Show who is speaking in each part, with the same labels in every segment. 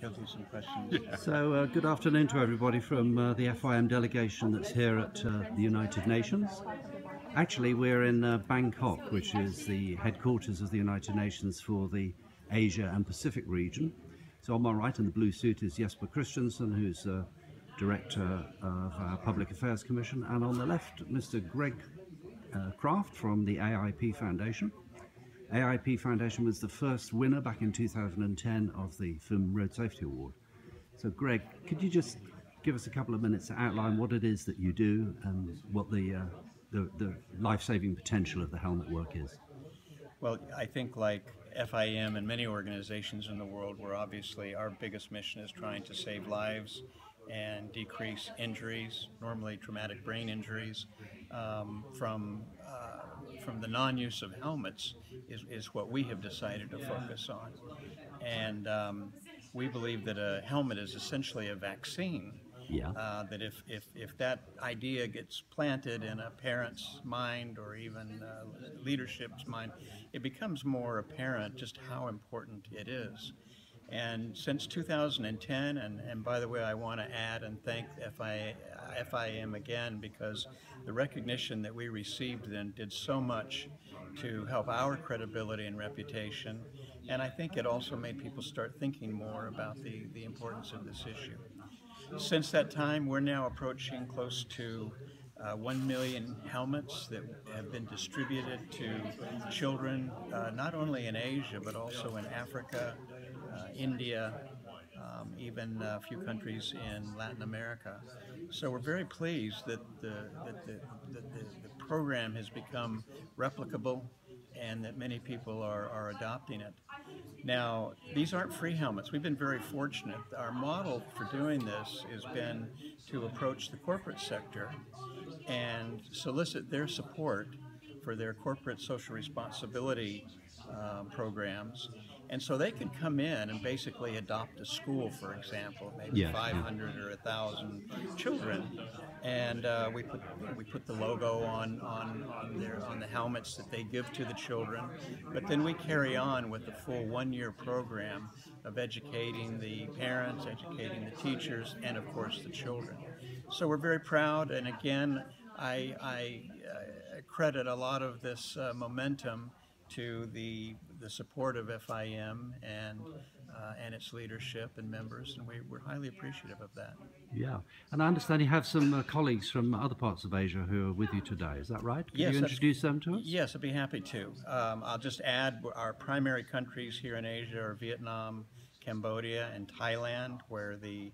Speaker 1: go through some questions.
Speaker 2: So good afternoon to everybody from the FIM delegation that's here at the United Nations. Actually, we're in Bangkok, which is the headquarters of the United Nations for the Asia and Pacific region. So on my right in the blue suit is Jesper Christensen, who's Director of our Public Affairs Commission, and on the left, Mr. Greg Kraft from the AIP Foundation. AIP Foundation was the first winner back in 2010 of the FIM Road Safety Award. So Greg, could you just give us a couple of minutes to outline what it is that you do and what the life-saving potential of the helmet work is?
Speaker 1: Well, I think like FIM and many organizations in the world, where obviously our biggest mission is trying to save lives and decrease injuries, normally traumatic brain injuries, from the non-use of helmets is what we have decided to focus on. And we believe that a helmet is essentially a vaccine.
Speaker 2: Yeah.
Speaker 1: That if that idea gets planted in a parent's mind or even leadership's mind, it becomes more apparent just how important it is. And since 2010, and by the way, I want to add and thank FIM again, because the recognition that we received then did so much to help our credibility and reputation. And I think it also made people start thinking more about the importance of this issue. Since that time, we're now approaching close to 1 million helmets that have been distributed to children, not only in Asia, but also in Africa, India, even a few countries in Latin America. So we're very pleased that the program has become replicable and that many people are adopting it. Now, these aren't free helmets. We've been very fortunate. Our model for doing this has been to approach the corporate sector and solicit their support for their corporate social responsibility programs. And so they can come in and basically adopt a school, for example, maybe 500 or 1,000 children, and we put the logo on the helmets that they give to the children. But then we carry on with the full one-year program of educating the parents, educating the teachers, and of course the children. So we're very proud, and again, I credit a lot of this momentum to the support of FIM and its leadership and members, and we're highly appreciative of that.
Speaker 2: Yeah, and I understand you have some colleagues from other parts of Asia who are with you today. Is that right? Could
Speaker 1: Yes,
Speaker 2: you introduce them to us?
Speaker 1: Yes, I'd be happy to. I'll just add our primary countries here in Asia are Vietnam, Cambodia, and Thailand, where the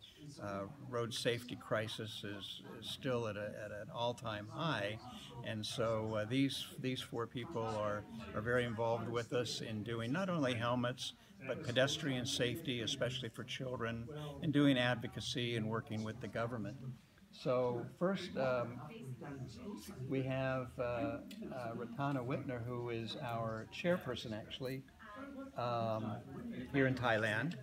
Speaker 1: road safety crisis is still at an all-time high. And so these four people are very involved with us in doing not only helmets, but pedestrian safety, especially for children, and doing advocacy and working with the government. So first, we have Ratana Whitner, who is our chairperson, actually, here in Thailand.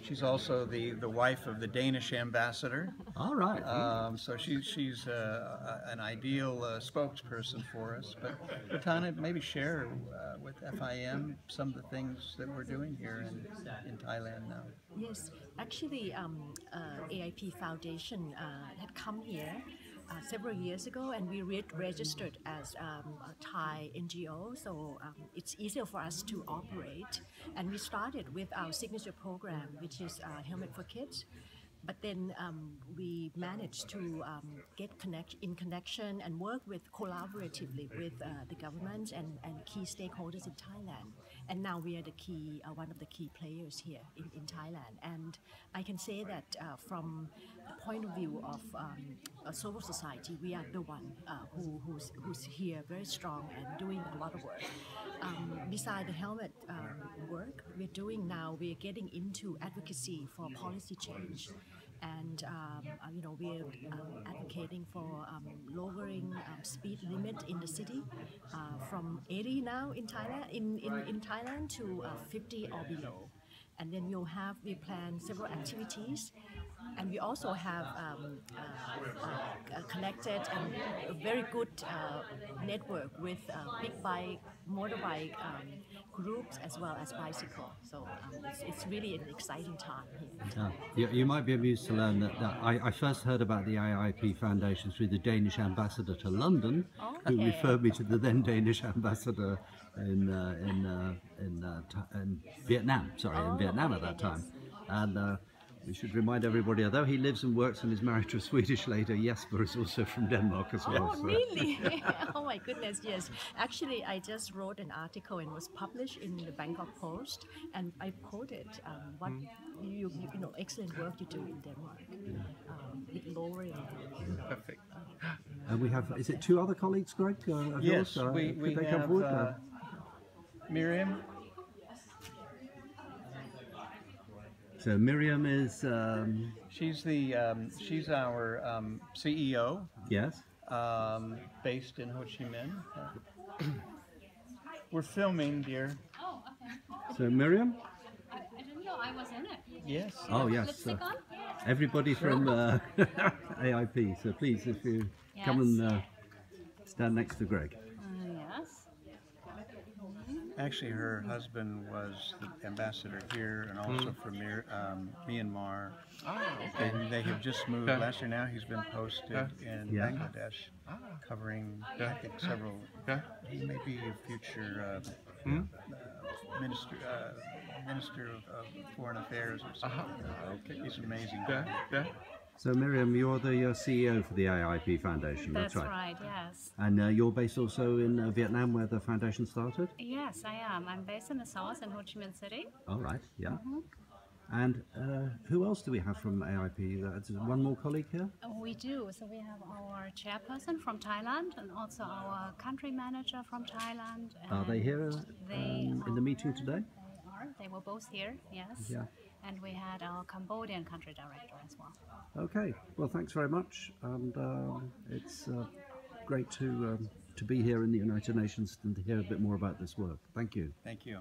Speaker 1: She's also the wife of the Danish ambassador.
Speaker 2: All right.
Speaker 1: So she's an ideal spokesperson for us. But Ratana, maybe share with FIM some of the things that we're doing here in Thailand now.
Speaker 3: Yes, actually, AIP Foundation had come here several years ago, and we registered as a Thai NGO, so it's easier for us to operate. And we started with our signature program, which is Helmet for Kids. But then we managed to get in connection and work with collaboratively with the government and key stakeholders in Thailand. And now we are one of the key players here in Thailand. And I can say that from the point of view of a civil society, we are the one who's here very strong and doing a lot of work. Beside the helmet work we're doing now, we're getting into advocacy for policy change. And we're advocating for lowering speed limit in the city from 80 now in Thailand to 50 or below. And then we plan several activities And we also have connected and a very good network with big bike, motorbike groups as well as bicycle. So it's really an exciting time here.
Speaker 2: You might be amused to learn that I first heard about the AIP Foundation through the Danish ambassador to London, who
Speaker 3: Okay.
Speaker 2: referred me to the then Danish ambassador in Vietnam. In Vietnam at that time. And we should remind everybody, although he lives and works and is married to a Swedish lady, Jesper is also from Denmark as well.
Speaker 3: Oh, really? Oh my goodness, yes. Actually, I just wrote an article and was published in the Bangkok Post, and I quoted what you know, excellent work you do in Denmark with lowering.
Speaker 1: Perfect.
Speaker 2: And we have, is it two other colleagues, Greg? Of
Speaker 1: Yes,
Speaker 2: yours?
Speaker 1: we
Speaker 2: Could they come
Speaker 1: have
Speaker 2: forward?
Speaker 1: Miriam.
Speaker 2: So Miriam is,
Speaker 1: She's our CEO,
Speaker 2: yes.
Speaker 1: based in Ho Chi Minh. We're filming, dear.
Speaker 4: Oh, okay.
Speaker 2: So Miriam?
Speaker 4: I didn't know I was in it.
Speaker 1: Yes.
Speaker 2: Oh, yes.
Speaker 4: Lipstick on?
Speaker 2: Everybody from AIP. So please, if you come and stand next to Greg.
Speaker 4: Yes.
Speaker 1: Actually, her husband was the ambassador here and also from Myanmar. And they have just moved. Last year now he's been posted in Bangladesh, covering I think several. He may be a future minister of foreign affairs or something. He's an amazing guy.
Speaker 2: So Miriam, you're the CEO for the AIP Foundation, that's right.
Speaker 4: right, yes.
Speaker 2: And you're based also in Vietnam where the foundation started?
Speaker 4: Yes, I am. I'm based in the south in Ho Chi Minh City.
Speaker 2: All right, yeah. And who else do we have from AIP? One more colleague here?
Speaker 4: We do. So we have our chairperson from Thailand and also our country manager from Thailand.
Speaker 2: Are they here
Speaker 4: They
Speaker 2: in the meeting today?
Speaker 4: They are. They were both here, yes.
Speaker 2: Yeah.
Speaker 4: And we had our Cambodian country director as well.
Speaker 2: Okay, well thanks very much, and it's great to be here in the United Nations and to hear a bit more about this work. Thank you.
Speaker 1: Thank you.